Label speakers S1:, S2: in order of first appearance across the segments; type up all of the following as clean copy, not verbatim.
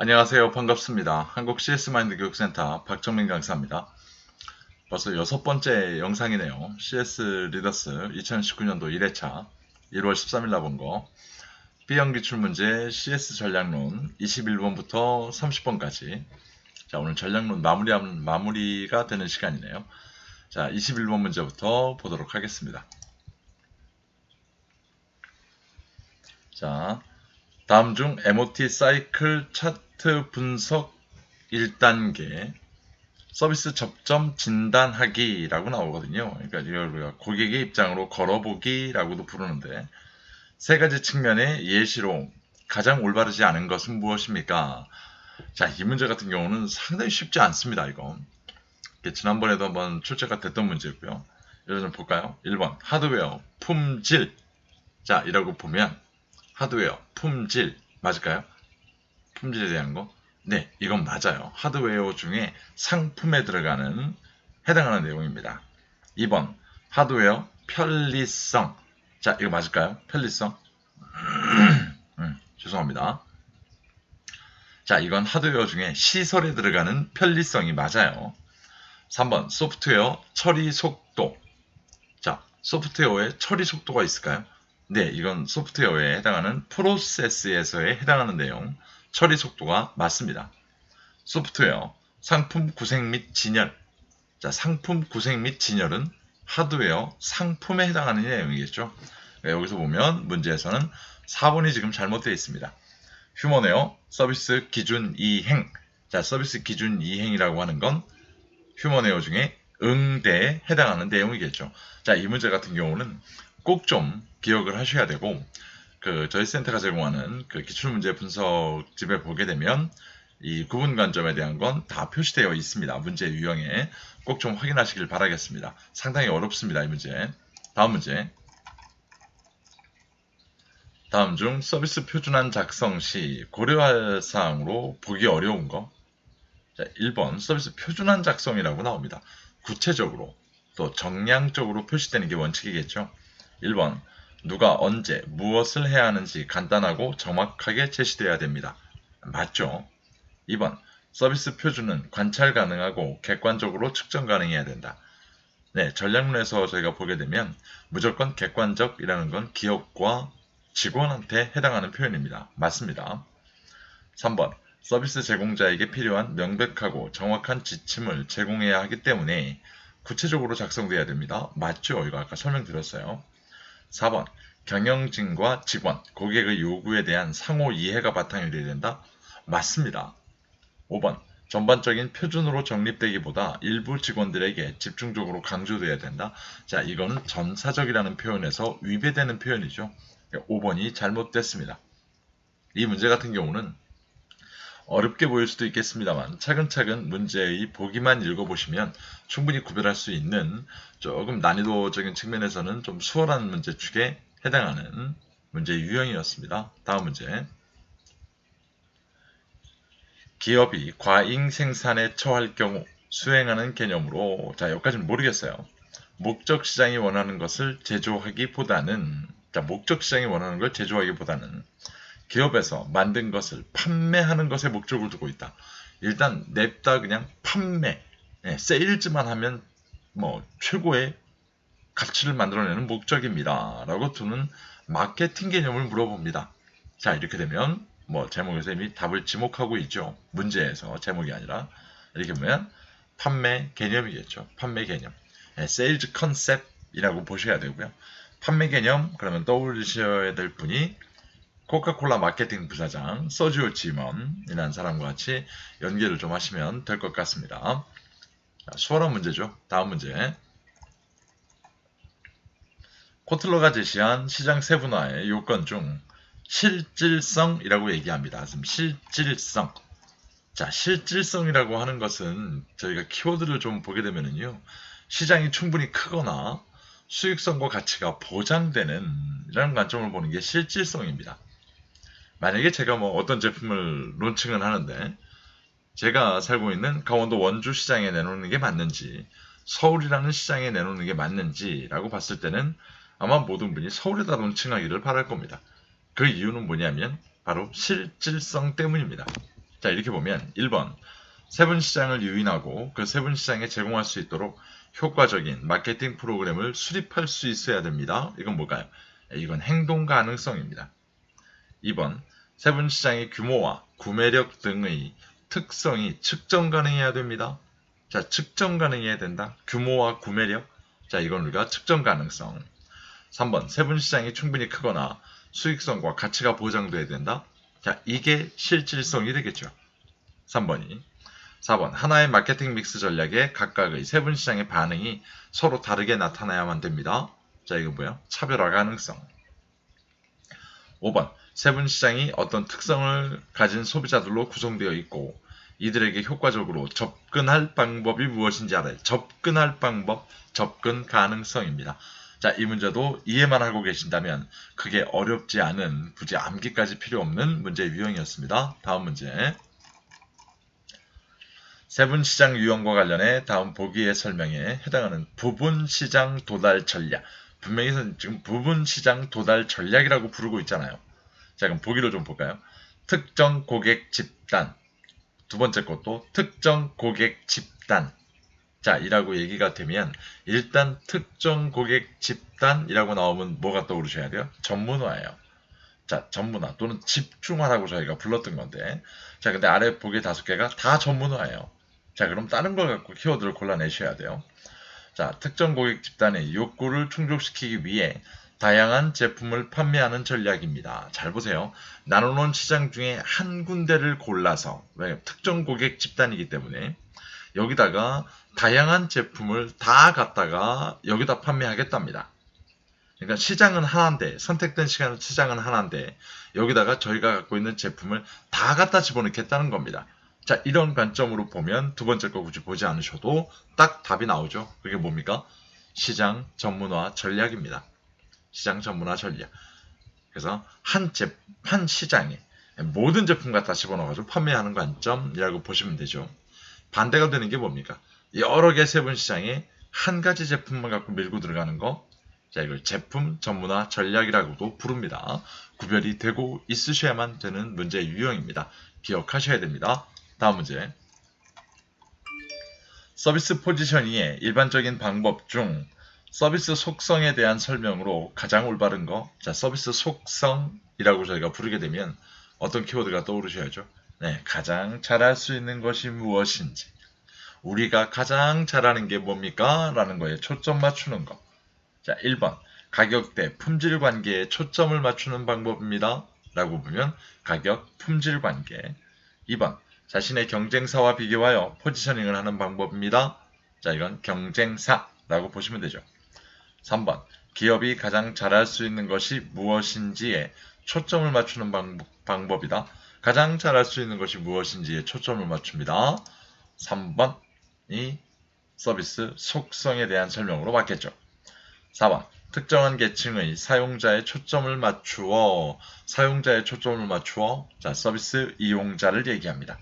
S1: 안녕하세요. 반갑습니다. 한국 CS마인드 교육센터 박정민 강사입니다. 벌써 6번째 영상이네요. CS 리더스 2019년도 1회차 1월 13일 나본 거 B형 기출문제 CS 전략론 21번부터 30번까지. 자, 오늘 전략론 마무리가 되는 시간이네요. 자, 21번 문제부터 보도록 하겠습니다. 자, 다음 중 MOT 사이클 차트 분석 1단계 서비스 접점 진단하기라고 나오거든요. 그러니까 이걸 우리가 고객의 입장으로 걸어보기라고도 부르는데, 세 가지 측면의 예시로 가장 올바르지 않은 것은 무엇입니까? 자, 이 문제 같은 경우는 상당히 쉽지 않습니다. 이거 지난번에도 한번 출제가 됐던 문제고요. 이거 좀 볼까요? 1번 하드웨어 품질. 자, 이라고 보면 하드웨어 품질 맞을까요? 품질에 대한 거? 네, 이건 맞아요. 하드웨어 중에 상품에 해당하는 내용입니다. 2번 하드웨어 편리성. 자, 이거 맞을까요? 편리성? 죄송합니다. 자, 이건 하드웨어 중에 시설에 들어가는 편리성이 맞아요. 3번 소프트웨어 처리 속도. 자, 소프트웨어에 처리 속도가 있을까요? 네, 이건 소프트웨어에 해당하는 프로세스에서에 해당하는 내용, 처리 속도가 맞습니다. 소프트웨어, 상품 구색 및 진열. 자, 상품 구색 및 진열은 하드웨어 상품에 해당하는 내용이겠죠. 여기서 보면 문제에서는 4번이 지금 잘못되어 있습니다. 휴먼웨어 서비스 기준 이행. 자, 서비스 기준 이행이라고 하는 건 휴먼웨어 중에 응대에 해당하는 내용이겠죠. 자, 이 문제 같은 경우는 꼭 좀 기억을 하셔야 되고, 저희 센터가 제공하는 기출문제 분석집에 보게 되면 이 구분 관점에 대한 건 다 표시되어 있습니다. 문제 유형에 꼭 좀 확인하시길 바라겠습니다. 상당히 어렵습니다. 이 문제. 다음 문제. 다음 중 서비스 표준안 작성 시 고려할 사항으로 보기 어려운 거. 자, 1번 서비스 표준안 작성이라고 나옵니다. 구체적으로 또 정량적으로 표시되는 게 원칙이겠죠. 1번 누가 언제 무엇을 해야 하는지 간단하고 정확하게 제시되어야 됩니다. 맞죠? 2번 서비스 표준은 관찰 가능하고 객관적으로 측정 가능해야 된다. 네, 전략론에서 저희가 보게 되면 무조건 객관적이라는 건 기업과 직원한테 해당하는 표현입니다. 맞습니다. 3번 서비스 제공자에게 필요한 명백하고 정확한 지침을 제공해야 하기 때문에 구체적으로 작성돼야 됩니다. 맞죠? 이거 아까 설명드렸어요. 4번 경영진과 직원, 고객의 요구에 대한 상호 이해가 바탕이 되어야 된다. 맞습니다. 5번 전반적인 표준으로 정립되기보다 일부 직원들에게 집중적으로 강조돼야 된다. 자, 이거는 전사적이라는 표현에서 위배되는 표현이죠. 5번이 잘못됐습니다. 이 문제 같은 경우는 어렵게 보일 수도 있겠습니다만 차근차근 문제의 보기만 읽어보시면 충분히 구별할 수 있는, 조금 난이도적인 측면에서는 좀 수월한 문제 축에 해당하는 문제 유형이었습니다. 다음 문제. 기업이 과잉 생산에 처할 경우 수행하는 개념으로, 자, 여기까지는 모르겠어요. 목적 시장이 원하는 것을 제조하기보다는, 자, 목적 시장이 원하는 걸 제조하기보다는 기업에서 만든 것을 판매하는 것에 목적을 두고 있다. 일단 냅다 그냥 판매, 세일즈만 하면 최고의 가치를 만들어내는 목적입니다. 라고 두는 마케팅 개념을 물어봅니다. 자, 이렇게 되면 제목에서 이미 답을 지목하고 있죠. 문제에서 제목이 아니라. 이렇게 보면 판매 개념이겠죠. 판매 개념. 세일즈 컨셉이라고 보셔야 되고요. 판매 개념, 그러면 떠올리셔야 될 분이 코카콜라 마케팅 부사장 서지오 지먼이라는 사람과 같이 연계를 좀 하시면 될 것 같습니다. 자, 수월한 문제죠. 다음 문제. 코틀러가 제시한 시장 세분화의 요건 중 실질성이라고 얘기합니다. 지금 실질성. 자, 실질성이라고 하는 것은 저희가 키워드를 좀 보게 되면요, 시장이 충분히 크거나 수익성과 가치가 보장되는 이라는 관점을 보는 게 실질성입니다. 만약에 제가 어떤 제품을 론칭을 하는데 제가 살고 있는 강원도 원주 시장에 내놓는 게 맞는지, 서울이라는 시장에 내놓는 게 맞는지라고 봤을 때는 아마 모든 분이 서울에다 론칭하기를 바랄 겁니다. 그 이유는 뭐냐면 바로 실질성 때문입니다. 자, 이렇게 보면 1번 세분시장을 유인하고 그 세분시장에 제공할 수 있도록 효과적인 마케팅 프로그램을 수립할 수 있어야 됩니다. 이건 뭘까요? 이건 행동 가능성입니다. 2번 세분시장의 규모와 구매력 등의 특성이 측정 가능해야 됩니다. 자, 측정 가능해야 된다. 규모와 구매력. 자, 이건 우리가 측정 가능성. 3번 세분시장이 충분히 크거나 수익성과 가치가 보장돼야 된다. 자, 이게 실질성이 되겠죠. 3번이. 4번 하나의 마케팅 믹스 전략에 각각의 세분시장의 반응이 서로 다르게 나타나야만 됩니다. 자, 이거 뭐야? 차별화 가능성. 5번 세분시장이 어떤 특성을 가진 소비자들로 구성되어 있고 이들에게 효과적으로 접근할 방법이 무엇인지 알아요. 접근할 방법, 접근 가능성입니다. 자, 이 문제도 이해만 하고 계신다면 그게 어렵지 않은, 굳이 암기까지 필요 없는 문제 유형이었습니다. 다음 문제. 세분시장 유형과 관련해 다음 보기의 설명에 해당하는 부분시장 도달 전략. 분명히 지금 부분시장 도달 전략이라고 부르고 있잖아요. 자, 그럼 보기로 좀 볼까요? 특정 고객 집단. 두 번째 것도 특정 고객 집단. 자, 이라고 얘기가 되면 일단 특정 고객 집단이라고 나오면 뭐가 떠오르셔야 돼요? 전문화예요. 자, 전문화 또는 집중화라고 저희가 불렀던 건데, 자, 근데 아래 보기 5개가 다 전문화예요. 자, 그럼 다른 걸 갖고 키워드를 골라내셔야 돼요. 자, 특정 고객 집단의 욕구를 충족시키기 위해 다양한 제품을 판매하는 전략입니다. 잘 보세요. 나눠놓은 시장 중에 한 군데를 골라서, 왜? 특정 고객 집단이기 때문에 여기다가 다양한 제품을 다 갖다가 여기다 판매하겠답니다. 그러니까 시장은 하나인데, 선택된 시장은 하나인데 여기다가 저희가 갖고 있는 제품을 다 갖다 집어넣겠다는 겁니다. 자, 이런 관점으로 보면 두 번째 거 굳이 보지 않으셔도 딱 답이 나오죠. 그게 뭡니까? 시장 전문화 전략입니다. 시장 전문화 전략. 그래서 한 시장에 모든 제품 갖다 집어넣어가지고 판매하는 관점이라고 보시면 되죠. 반대가 되는 게 뭡니까? 여러 개 세분시장에 한 가지 제품만 갖고 밀고 들어가는 거. 자, 이걸 제품 전문화 전략이라고도 부릅니다. 구별이 되고 있으셔야만 되는 문제 유형입니다. 기억하셔야 됩니다. 다음 문제. 서비스 포지셔닝의 일반적인 방법 중 서비스 속성에 대한 설명으로 가장 올바른 거. 자, 서비스 속성이라고 저희가 부르게 되면 어떤 키워드가 떠오르셔야죠. 네, 가장 잘할 수 있는 것이 무엇인지. 우리가 가장 잘하는 게 뭡니까? 라는 거에 초점 맞추는 거. 자, 1번. 가격대 품질 관계에 초점을 맞추는 방법입니다. 라고 보면 가격 품질 관계. 2번. 자신의 경쟁사와 비교하여 포지셔닝을 하는 방법입니다. 자, 이건 경쟁사라고 보시면 되죠. 3번. 기업이 가장 잘할 수 있는 것이 무엇인지에 초점을 맞추는 방법이다. 가장 잘할 수 있는 것이 무엇인지에 초점을 맞춥니다. 3번이 서비스 속성에 대한 설명으로 맞겠죠. 4번. 특정한 계층의 사용자의 초점을 맞추어 자, 서비스 이용자를 얘기합니다.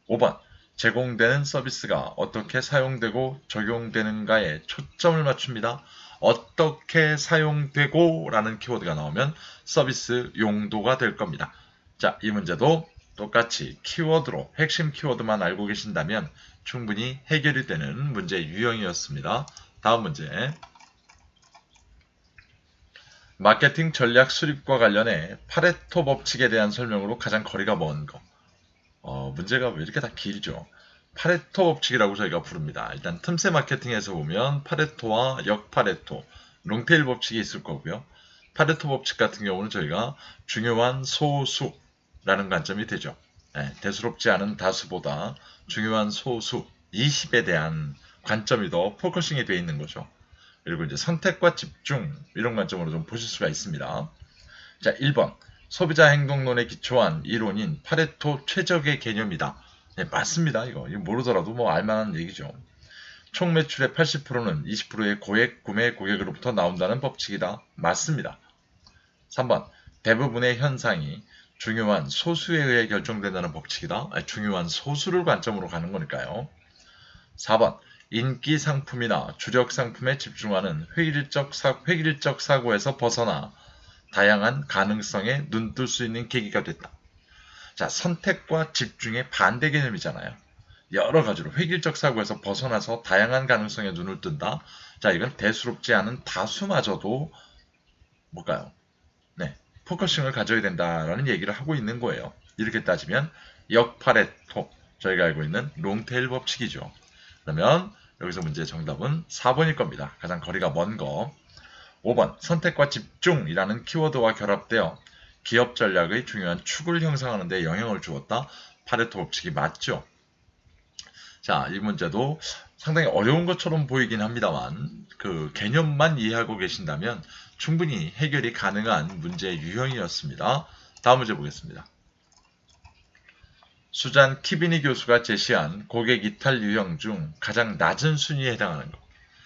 S1: 5번. 제공되는 서비스가 어떻게 사용되고 적용되는가에 초점을 맞춥니다. 어떻게 사용되고 라는 키워드가 나오면 서비스 용도가 될 겁니다. 자, 이 문제도 똑같이 키워드로 핵심 키워드만 알고 계신다면 충분히 해결이 되는 문제 유형이었습니다. 다음 문제. 마케팅 전략 수립과 관련해 파레토 법칙에 대한 설명으로 가장 거리가 먼 거. 문제가 왜 이렇게 다 길죠? 파레토 법칙이라고 저희가 부릅니다. 일단 틈새 마케팅에서 보면 파레토와 역파레토, 롱테일 법칙이 있을 거고요. 파레토 법칙 같은 경우는 저희가 중요한 소수라는 관점이 되죠. 네, 대수롭지 않은 다수보다 중요한 소수, 20에 대한 관점이 더 포커싱이 되어 있는 거죠. 그리고 이제 선택과 집중, 이런 관점으로 좀 보실 수가 있습니다. 자, 1번. 소비자 행동론에 기초한 이론인 파레토 최적의 개념이다. 네, 맞습니다. 이거 모르더라도 뭐 알만한 얘기죠. 총 매출의 80%는 20%의 고액 구매 고객으로부터 나온다는 법칙이다. 맞습니다. 3번. 대부분의 현상이 중요한 소수에 의해 결정된다는 법칙이다. 중요한 소수를 관점으로 가는 거니까요. 4번. 인기 상품이나 주력 상품에 집중하는 획일적 사고에서 벗어나 다양한 가능성에 눈뜰 수 있는 계기가 됐다. 자, 선택과 집중의 반대 개념이잖아요. 여러 가지로 획일적 사고에서 벗어나서 다양한 가능성에 눈을 뜬다. 자, 이건 대수롭지 않은 다수마저도 뭘까요? 네, 포커싱을 가져야 된다라는 얘기를 하고 있는 거예요. 이렇게 따지면 역파레토, 저희가 알고 있는 롱테일 법칙이죠. 그러면 여기서 문제의 정답은 4번일 겁니다. 가장 거리가 먼 거. 5번, 선택과 집중이라는 키워드와 결합되어 기업 전략의 중요한 축을 형성하는 데 영향을 주었다. 파레토 법칙이 맞죠? 자, 이 문제도 상당히 어려운 것처럼 보이긴 합니다만 그 개념만 이해하고 계신다면 충분히 해결이 가능한 문제의 유형이었습니다. 다음 문제 보겠습니다. 수잔 키비니 교수가 제시한 고객 이탈 유형 중 가장 낮은 순위에 해당하는 것.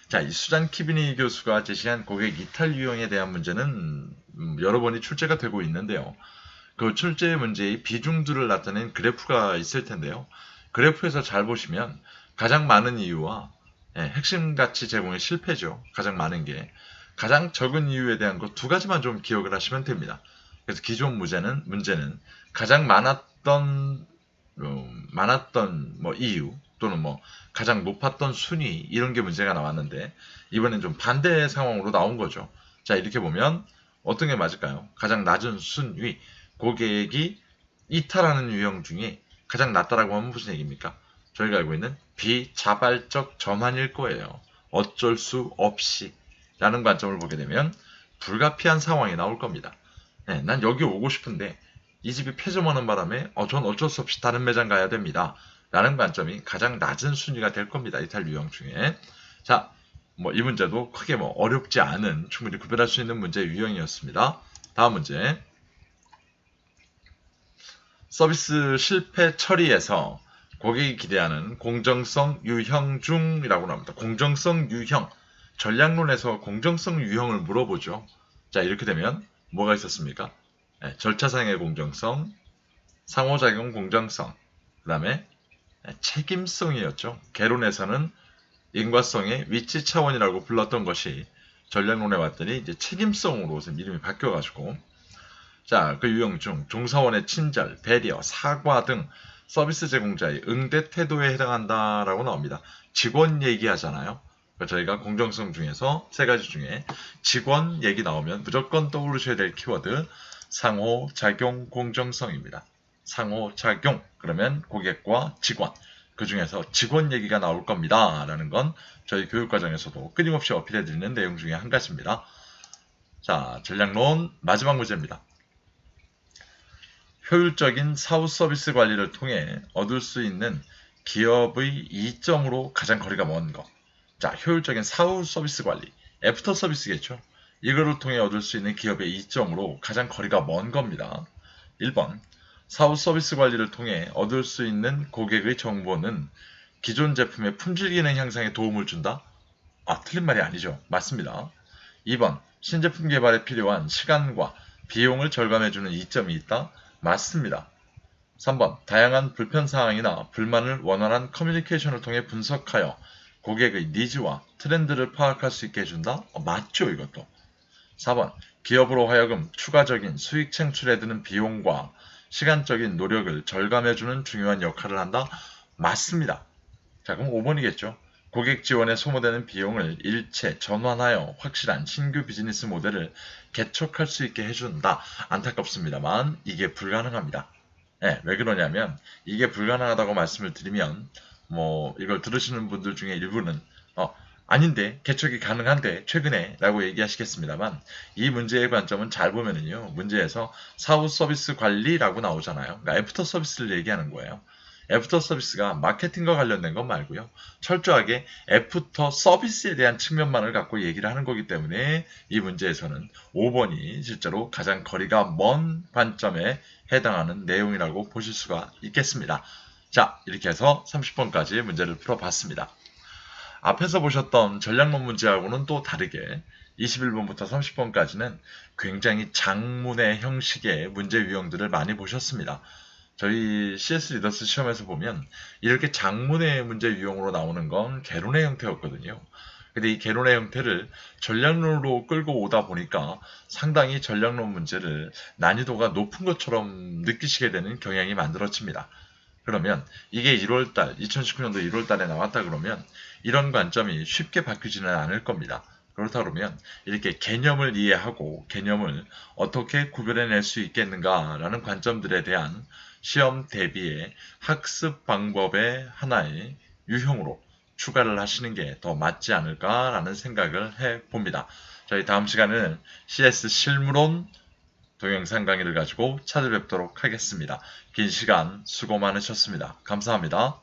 S1: 자, 이 수잔 키비니 교수가 제시한 고객 이탈 유형에 대한 문제는 여러 번이 출제가 되고 있는데요. 그 출제 문제의 비중들을 나타낸 그래프가 있을 텐데요. 그래프에서 잘 보시면 가장 많은 이유와 핵심 가치 제공의 실패죠. 가장 많은 게. 가장 적은 이유에 대한 것 두 가지만 좀 기억을 하시면 됩니다. 그래서 기존 문제는 가장 많았던 이유 또는 가장 높았던 순위 이런 게 문제가 나왔는데 이번엔 좀 반대 상황으로 나온 거죠. 자, 이렇게 보면 어떤 게 맞을까요? 가장 낮은 순위, 고객이 이탈하는 유형 중에 가장 낮다라고 하면 무슨 얘기입니까? 저희가 알고 있는 비자발적 전환일 거예요. 어쩔 수 없이 라는 관점을 보게 되면 불가피한 상황이 나올 겁니다. 네, 난 여기 오고 싶은데 이 집이 폐점하는 바람에 전 어쩔 수 없이 다른 매장 가야 됩니다. 라는 관점이 가장 낮은 순위가 될 겁니다. 이탈 유형 중에. 자, 이 문제도 크게 어렵지 않은 충분히 구별할 수 있는 문제 유형이었습니다. 다음 문제. 서비스 실패 처리에서 고객이 기대하는 공정성 유형 중이라고 나옵니다. 공정성 유형. 전략론에서 공정성 유형을 물어보죠. 자, 이렇게 되면 뭐가 있었습니까? 네, 절차상의 공정성, 상호작용 공정성, 그 다음에 책임성이었죠. 개론에서는 인과성의 위치 차원이라고 불렀던 것이 전략론에 왔더니 이제 책임성으로 이름이 바뀌어가지고 자, 그 유형 중 종사원의 친절, 배려, 사과 등 서비스 제공자의 응대 태도에 해당한다라고 나옵니다. 직원 얘기하잖아요. 저희가 공정성 중에서 세 가지 중에 직원 얘기 나오면 무조건 떠오르셔야 될 키워드 상호작용 공정성입니다. 상호작용 그러면 고객과 직원 그 중에서 직원 얘기가 나올 겁니다. 라는 건 저희 교육과정에서도 끊임없이 어필해드리는 내용 중에 한 가지입니다. 자, 전략론 마지막 문제입니다. 효율적인 사후 서비스 관리를 통해 얻을 수 있는 기업의 이점으로 가장 거리가 먼 것. 자, 효율적인 사후 서비스 관리, 애프터 서비스겠죠. 이거를 통해 얻을 수 있는 기업의 이점으로 가장 거리가 먼 겁니다. 1번, 사후 서비스 관리를 통해 얻을 수 있는 고객의 정보는 기존 제품의 품질 기능 향상에 도움을 준다? 틀린 말이 아니죠. 맞습니다. 2번, 신제품 개발에 필요한 시간과 비용을 절감해주는 이점이 있다? 맞습니다. 3번, 다양한 불편사항이나 불만을 원활한 커뮤니케이션을 통해 분석하여 고객의 니즈와 트렌드를 파악할 수 있게 해준다? 맞죠, 이것도. 4번, 기업으로 하여금 추가적인 수익 창출에 드는 비용과 시간적인 노력을 절감해주는 중요한 역할을 한다? 맞습니다. 자, 그럼 5번이겠죠. 고객 지원에 소모되는 비용을 일체 전환하여 확실한 신규 비즈니스 모델을 개척할 수 있게 해준다. 안타깝습니다만 이게 불가능합니다. 네, 왜 그러냐면 이게 불가능하다고 말씀을 드리면 이걸 들으시는 분들 중에 일부는 아닌데 개척이 가능한데 최근에 라고 얘기하시겠습니다만 이 문제의 관점은 잘 보면은요 문제에서 사후 서비스 관리라고 나오잖아요. 그러니까 애프터 서비스를 얘기하는 거예요. 애프터 서비스가 마케팅과 관련된 건 말고요. 철저하게 애프터 서비스에 대한 측면만을 갖고 얘기를 하는 거기 때문에 이 문제에서는 5번이 실제로 가장 거리가 먼 관점에 해당하는 내용이라고 보실 수가 있겠습니다. 자, 이렇게 해서 30번까지 문제를 풀어봤습니다. 앞에서 보셨던 전략론 문제하고는 또 다르게 21번부터 30번까지는 굉장히 장문의 형식의 문제 유형들을 많이 보셨습니다. 저희 CS 리더스 시험에서 보면 이렇게 장문의 문제 유형으로 나오는 건 개론의 형태였거든요. 근데 이 개론의 형태를 전략론으로 끌고 오다 보니까 상당히 전략론 문제를 난이도가 높은 것처럼 느끼시게 되는 경향이 만들어집니다. 그러면 이게 2019년도 1월달에 나왔다 그러면 이런 관점이 쉽게 바뀌지는 않을 겁니다. 그렇다 그러면 이렇게 개념을 이해하고 개념을 어떻게 구별해낼 수 있겠는가라는 관점들에 대한 시험 대비의 학습 방법의 하나의 유형으로 추가를 하시는 게 더 맞지 않을까라는 생각을 해봅니다. 저희 다음 시간에는 CS 실무론 동영상 강의를 가지고 찾아뵙도록 하겠습니다. 긴 시간 수고 많으셨습니다. 감사합니다.